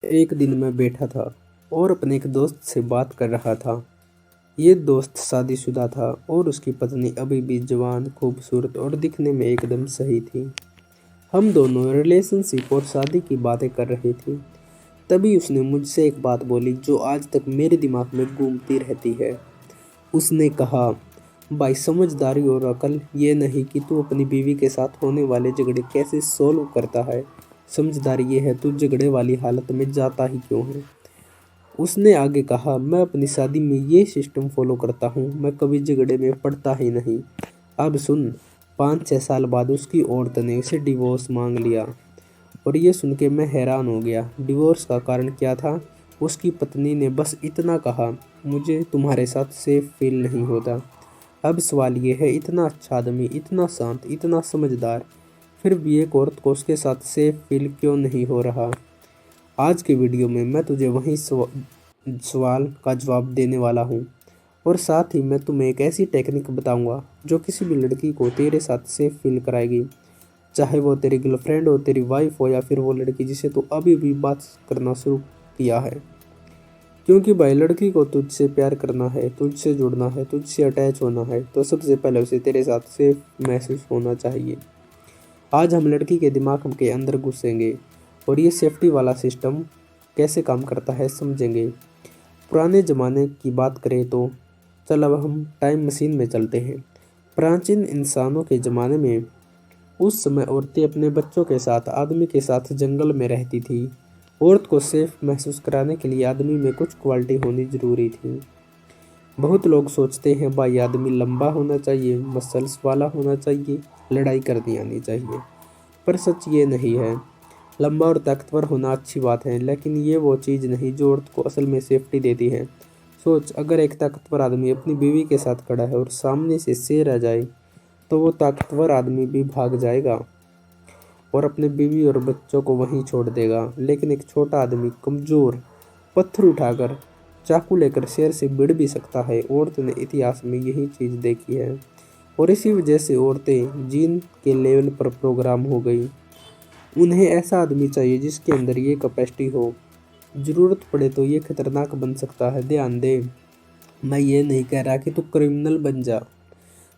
एक दिन मैं बैठा था और अपने एक दोस्त से बात कर रहा था। ये दोस्त शादीशुदा था और उसकी पत्नी अभी भी जवान, खूबसूरत और दिखने में एकदम सही थी। हम दोनों रिलेशनशिप और शादी की बातें कर रहे थे। तभी उसने मुझसे एक बात बोली जो आज तक मेरे दिमाग में घूमती रहती है। उसने कहा, भाई समझदारी और अकल ये नहीं कि तू अपनी बीवी के साथ होने वाले झगड़े कैसे सोल्व करता है। समझदारी ये है तू झगड़े वाली हालत में जाता ही क्यों है। उसने आगे कहा, मैं अपनी शादी में ये सिस्टम फॉलो करता हूँ, मैं कभी झगड़े में पड़ता ही नहीं। अब सुन, 5-6 साल बाद उसकी औरत ने उसे डिवोर्स मांग लिया और ये सुन के मैं हैरान हो गया। डिवोर्स का कारण क्या था? उसकी पत्नी ने बस इतना कहा, मुझे तुम्हारे साथ सेफ फील नहीं होता। अब सवाल ये है, इतना अच्छा आदमी, इतना शांत, इतना समझदार, फिर भी एक औरत को उसके साथ सेफ फील क्यों नहीं हो रहा? आज के वीडियो में मैं तुझे वही सवाल का जवाब देने वाला हूँ और साथ ही मैं तुम्हें एक ऐसी टेक्निक बताऊंगा जो किसी भी लड़की को तेरे साथ सेफ फील कराएगी, चाहे वो तेरी गर्लफ्रेंड हो, तेरी वाइफ हो या फिर वो लड़की जिसे तू अभी भी बात करना शुरू किया है। क्योंकि भाई लड़की को तुझसे प्यार करना है, तुझसे जुड़ना है, तुझसे अटैच होना है तो सबसे पहले उसे तेरे साथ सेफ महसूस होना चाहिए। आज हम लड़की के दिमाग के अंदर घुसेंगे और ये सेफ्टी वाला सिस्टम कैसे काम करता है समझेंगे। पुराने ज़माने की बात करें तो चल अब हम टाइम मशीन में चलते हैं। प्राचीन इंसानों के ज़माने में उस समय औरतें अपने बच्चों के साथ, आदमी के साथ जंगल में रहती थी। औरत को सेफ महसूस कराने के लिए आदमी में कुछ क्वालिटी होनी ज़रूरी थी। बहुत लोग सोचते हैं भाई आदमी लंबा होना चाहिए, मसल्स वाला होना चाहिए, लड़ाई करनी आनी चाहिए, पर सच ये नहीं है। लंबा और ताकतवर होना अच्छी बात है, लेकिन ये वो चीज़ नहीं जो औरत को असल में सेफ्टी देती है। सोच, अगर एक ताकतवर आदमी अपनी बीवी के साथ खड़ा है और सामने से शेर आ जाए तो वो ताकतवर आदमी भी भाग जाएगा और अपने बीवी और बच्चों को वहीं छोड़ देगा। लेकिन एक छोटा आदमी कमज़ोर पत्थर उठाकर, चाकू लेकर शेर से भिड़ भी सकता है। औरत ने इतिहास में यही चीज़ देखी है और इसी वजह से औरतें जीन के लेवल पर प्रोग्राम हो गई। उन्हें ऐसा आदमी चाहिए जिसके अंदर ये कैपेसिटी हो, ज़रूरत पड़े तो ये खतरनाक बन सकता है। ध्यान दे, मैं ये नहीं कह रहा कि तू क्रिमिनल बन जा,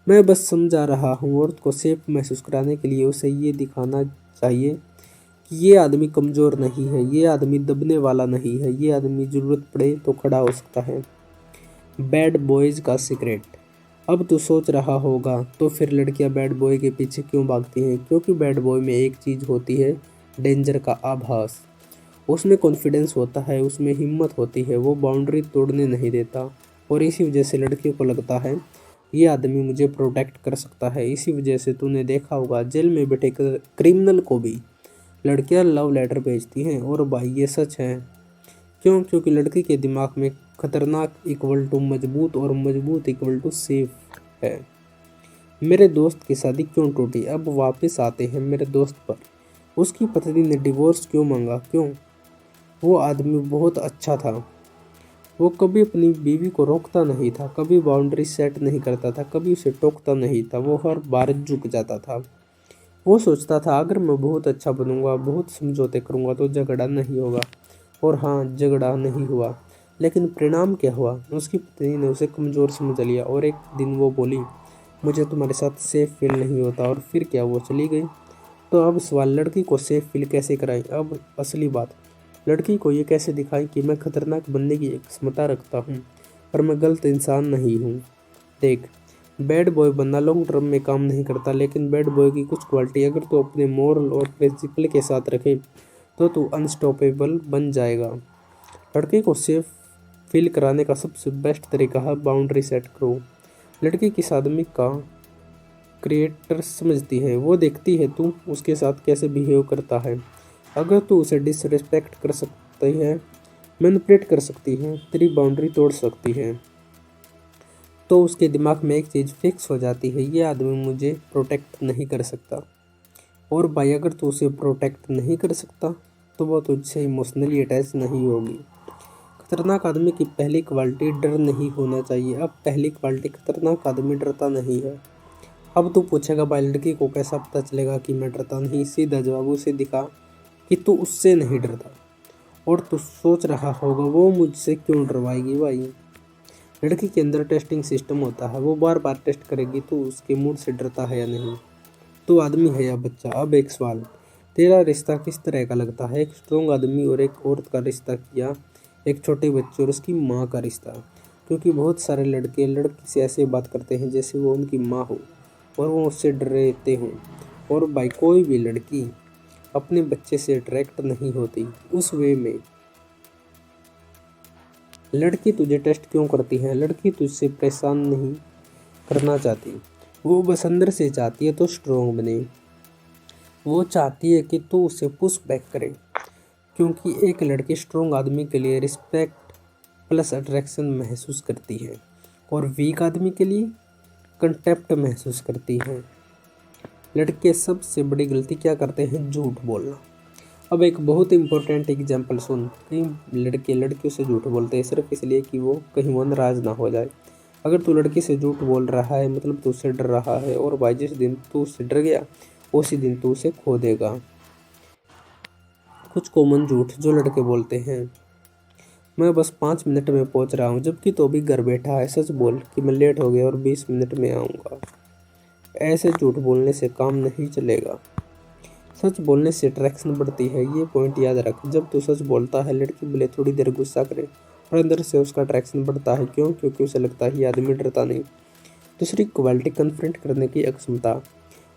मैं बस समझा रहा हूँ। औरत को सेफ महसूस कराने के लिए उसे ये दिखाना चाहिए कि ये आदमी कमज़ोर नहीं है, ये आदमी दबने वाला नहीं है, ये आदमी ज़रूरत पड़े तो खड़ा हो सकता है। बैड बॉयज़ का सीक्रेट। अब तू सोच रहा होगा, तो फिर लड़कियां बैड बॉय के पीछे क्यों भागती हैं? क्योंकि बैड बॉय में एक चीज़ होती है, डेंजर का आभास। उसमें कॉन्फिडेंस होता है, उसमें हिम्मत होती है, वो बाउंड्री तोड़ने नहीं देता और इसी वजह से लड़कियों को लगता है ये आदमी मुझे प्रोटेक्ट कर सकता है। इसी वजह से तूने देखा होगा जेल में बैठे क्रिमिनल को भी लड़कियां लव लेटर भेजती हैं। और भाई ये सच है। क्यों? क्योंकि लड़की के दिमाग में खतरनाक इक्वल टू मजबूत और मजबूत इक्वल टू सेफ है। मेरे दोस्त की शादी क्यों टूटी? अब वापस आते हैं मेरे दोस्त पर। उसकी पत्नी ने डिवोर्स क्यों मांगा? क्यों? वो आदमी बहुत अच्छा था। वो कभी अपनी बीवी को रोकता नहीं था, कभी बाउंड्री सेट नहीं करता था, कभी उसे टोकता नहीं था, वो हर बार झुक जाता था। वो सोचता था अगर मैं बहुत अच्छा बनूंगा, बहुत समझौते करूंगा तो झगड़ा नहीं होगा। और हाँ, झगड़ा नहीं हुआ, लेकिन परिणाम क्या हुआ? उसकी पत्नी ने उसे कमज़ोर समझ लिया और एक दिन वो बोली, मुझे तुम्हारे साथ सेफ फील नहीं होता, और फिर क्या, वो चली गई। तो अब सवाल, लड़की को सेफ फील कैसे कराएं? अब असली बात, लड़की को ये कैसे दिखाएं कि मैं खतरनाक बनने की एक क्षमता रखता हूँ, पर मैं गलत इंसान नहीं हूँ। देख, बैड बॉय बनना लॉन्ग टर्म में काम नहीं करता, लेकिन बैड बॉय की कुछ क्वालिटी अगर तू अपने मोरल और प्रिंसिपल के साथ रखे तो तू अनस्टॉपेबल बन जाएगा। लड़की को सेफ फील कराने का सबसे बेस्ट तरीका है बाउंड्री सेट करो। लड़की किस आदमी का क्रिएटर समझती है, वो देखती है तू उसके साथ कैसे बिहेव करता है। अगर तू उसे डिसरिस्पेक्ट कर सकती है, मैनिपुलेट कर सकती है, तेरी बाउंड्री तोड़ सकती है, तो उसके दिमाग में एक चीज़ फिक्स हो जाती है, ये आदमी मुझे प्रोटेक्ट नहीं कर सकता। और भाई अगर तू उसे प्रोटेक्ट नहीं कर सकता तो वो तुझसे इमोशनली अटैच नहीं होगी। खतरनाक आदमी की पहली क्वालिटी डर नहीं होना चाहिए। अब पहली क्वालिटी, खतरनाक आदमी डरता नहीं है। अब तू पूछेगा भाई लड़की को कैसा पता चलेगा कि मैं डरता नहीं? सीधा जवाब, उसे दिखा कि तू उससे नहीं डरता। और तू सोच रहा होगा वो मुझसे क्यों डरवाएगी भाई। लड़की के अंदर टेस्टिंग सिस्टम होता है, वो बार बार टेस्ट करेगी तू उसके मूड से डरता है या नहीं। तू आदमी है या बच्चा। अब एक सवाल, तेरा रिश्ता किस तरह का लगता है? एक स्ट्रोंग आदमी और एक औरत का रिश्ता, या एक छोटे बच्चे और उसकी माँ का रिश्ता? क्योंकि बहुत सारे लड़के लड़की से ऐसे बात करते हैं जैसे वो उनकी माँ हो और वो उससे डरते हों। और भाई कोई भी लड़की अपने बच्चे से अट्रैक्ट नहीं होती उस वे में। लड़की तुझे टेस्ट क्यों करती है? लड़की तुझसे परेशान नहीं करना चाहती, वो बस अंदर से चाहती है तो स्ट्रोंग बने। वो चाहती है कि तू उसे पुश बैक करे, क्योंकि एक लड़की स्ट्रोंग आदमी के लिए रिस्पेक्ट प्लस अट्रैक्शन महसूस करती है और वीक आदमी के लिए कंटेप्ट महसूस करती है। लड़के सबसे बड़ी गलती क्या करते हैं? झूठ बोलना। अब एक बहुत इंपॉर्टेंट एग्जाम्पल सुन। कई लड़के लड़कियों से झूठ बोलते हैं सिर्फ इसलिए कि वो कहीं वो नाराज ना हो जाए। अगर तू लड़की से झूठ बोल रहा है मतलब तू उससे डर रहा है, और भाई जिस दिन तू उससे डर गया उसी दिन तू उसे खो देगा। कुछ कॉमन झूठ जो लड़के बोलते हैं, मैं बस 5 मिनट में पहुंच रहा हूँ, जबकि तो अभी घर बैठा है। सच बोल कि मैं लेट हो गया और 20 मिनट में आऊँगा। ऐसे झूठ बोलने से काम नहीं चलेगा। सच बोलने से अट्रैक्शन बढ़ती है, ये पॉइंट याद रख। जब तू सच बोलता है लड़की भले थोड़ी देर गुस्सा करे और अंदर से उसका अट्रैक्शन बढ़ता है। क्यों? क्योंकि उसे लगता है ये आदमी डरता नहीं। दूसरी क्वालिटी, कन्फ्रंट करने की अक्षमता।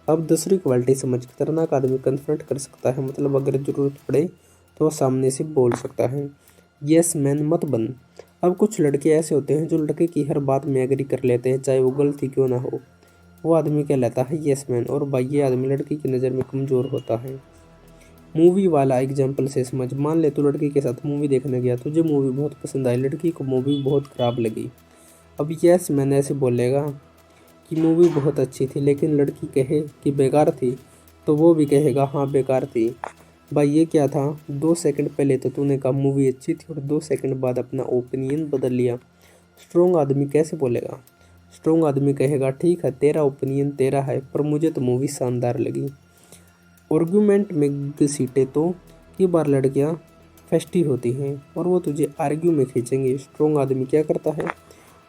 अब दूसरी क्वालिटी समझ, खतरनाक आदमी कन्फ्रंट कर सकता है, मतलब अगर जरूरत पड़े तो सामने से बोल सकता है। यस मैन मत बन। अब कुछ लड़के ऐसे होते हैं जो लड़के की हर बात में एग्री कर लेते हैं, चाहे वो गलती क्यों ना हो। वो आदमी कहलाता है यस मैन, और भाई ये आदमी लड़की की नज़र में कमज़ोर होता है। मूवी वाला एग्जाम्पल से समझ। मान ले तू लड़की के साथ मूवी देखने गया, तुझे मूवी बहुत पसंद आई, लड़की को मूवी बहुत ख़राब लगी। अब यस मैन ऐसे बोलेगा कि मूवी बहुत अच्छी थी, लेकिन लड़की कहे कि बेकार थी तो वो भी कहेगा हाँ बेकार थी। भाई ये क्या था? 2 सेकंड पहले तो तूने कहा मूवी अच्छी थी और 2 सेकंड बाद अपना ओपिनियन बदल लिया। स्ट्रोंग आदमी कैसे बोलेगा? स्ट्रोंग आदमी कहेगा ठीक है तेरा ओपिनियन तेरा है, पर मुझे तो मूवी शानदार लगी। आर्ग्यूमेंट में घसीटे तो कई बार लड़कियां फेस्टी होती हैं और वो तुझे आर्ग्यू में खींचेंगे। स्ट्रोंग आदमी क्या करता है?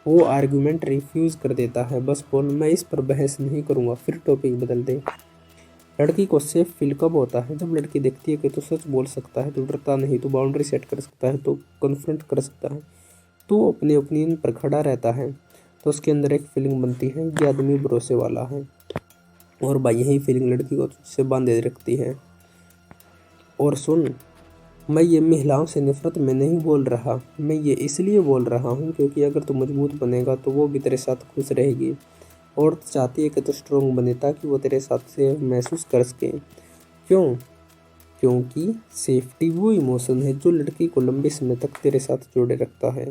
वो आर्ग्यूमेंट रिफ्यूज़ कर देता है। बस बोल मैं इस पर बहस नहीं करूँगा, फिर टॉपिक बदल दे। लड़की को सेफ फील कब होता है? जब लड़की देखती है कि तू सच बोल सकता है, तू डरता नहीं, तू बाउंड्री सेट कर सकता है, तो कन्फ्रंट कर सकता है, तू अपने ओपिनियन पर खड़ा रहता है, तो उसके अंदर एक फीलिंग बनती है ये आदमी भरोसे वाला है। और भाई यही फीलिंग लड़की को तुझसे बांधे रखती है। और सुन, मैं ये महिलाओं से नफरत में नहीं बोल रहा, मैं ये इसलिए बोल रहा हूँ क्योंकि अगर तू मजबूत बनेगा तो वो भी तेरे साथ खुश रहेगी और चाहती है कि तू स्ट्रोंग बने ताकि वो तेरे साथ से महसूस कर सके। क्यों? क्योंकि सेफ्टी वो इमोशन है जो लड़की को लंबे समय तक तेरे साथ जोड़े रखता है।